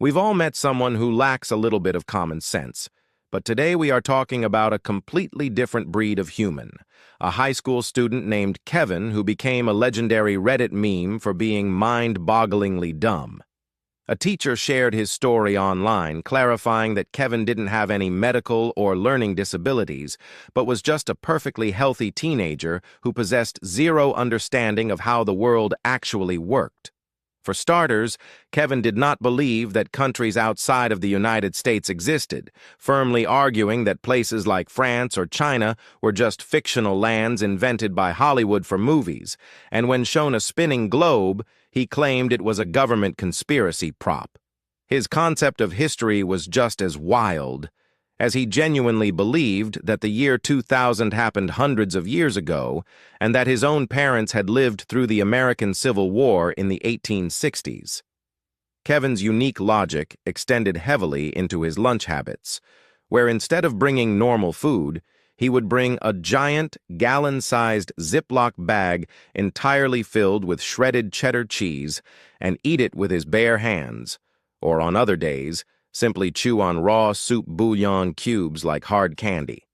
We've all met someone who lacks a little bit of common sense, but today we are talking about a completely different breed of human, a high school student named Kevin who became a legendary Reddit meme for being mind-bogglingly dumb. A teacher shared his story online, clarifying that Kevin didn't have any medical or learning disabilities, but was just a perfectly healthy teenager who possessed zero understanding of how the world actually worked. For starters, Kevin did not believe that countries outside of the United States existed, firmly arguing that places like France or China were just fictional lands invented by Hollywood for movies, and when shown a spinning globe, he claimed it was a government conspiracy prop. His concept of history was just as wild, as he genuinely believed that the year 2000 happened hundreds of years ago and that his own parents had lived through the American Civil War in the 1860s. Kevin's unique logic extended heavily into his lunch habits, where instead of bringing normal food, he would bring a giant, gallon-sized Ziploc bag entirely filled with shredded cheddar cheese and eat it with his bare hands, or on other days, simply chew on raw soup bouillon cubes like hard candy.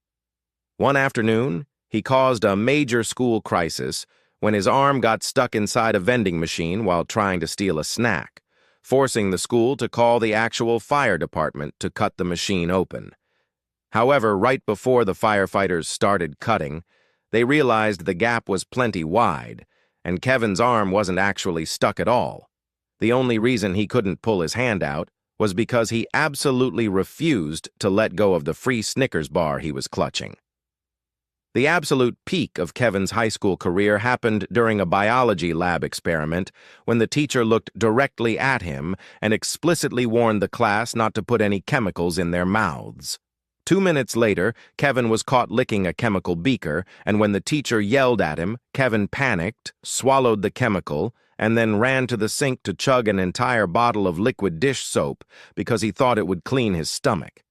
One afternoon, he caused a major school crisis when his arm got stuck inside a vending machine while trying to steal a snack, forcing the school to call the actual fire department to cut the machine open. However, right before the firefighters started cutting, they realized the gap was plenty wide, and Kevin's arm wasn't actually stuck at all. The only reason he couldn't pull his hand out was because he absolutely refused to let go of the free Snickers bar he was clutching. The absolute peak of Kevin's high school career happened during a biology lab experiment when the teacher looked directly at him and explicitly warned the class not to put any chemicals in their mouths. 2 minutes later, Kevin was caught licking a chemical beaker, and when the teacher yelled at him, Kevin panicked, swallowed the chemical, and then ran to the sink to chug an entire bottle of liquid dish soap because he thought it would clean his stomach.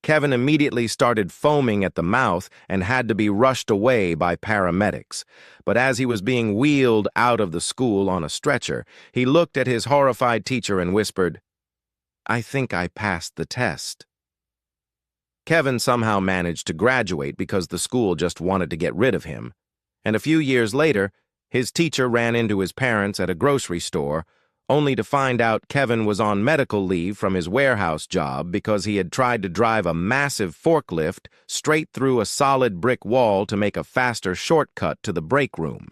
Kevin immediately started foaming at the mouth and had to be rushed away by paramedics. But as he was being wheeled out of the school on a stretcher, he looked at his horrified teacher and whispered, "I think I passed the test." Kevin somehow managed to graduate because the school just wanted to get rid of him, and a few years later, his teacher ran into his parents at a grocery store, only to find out Kevin was on medical leave from his warehouse job because he had tried to drive a massive forklift straight through a solid brick wall to make a faster shortcut to the break room.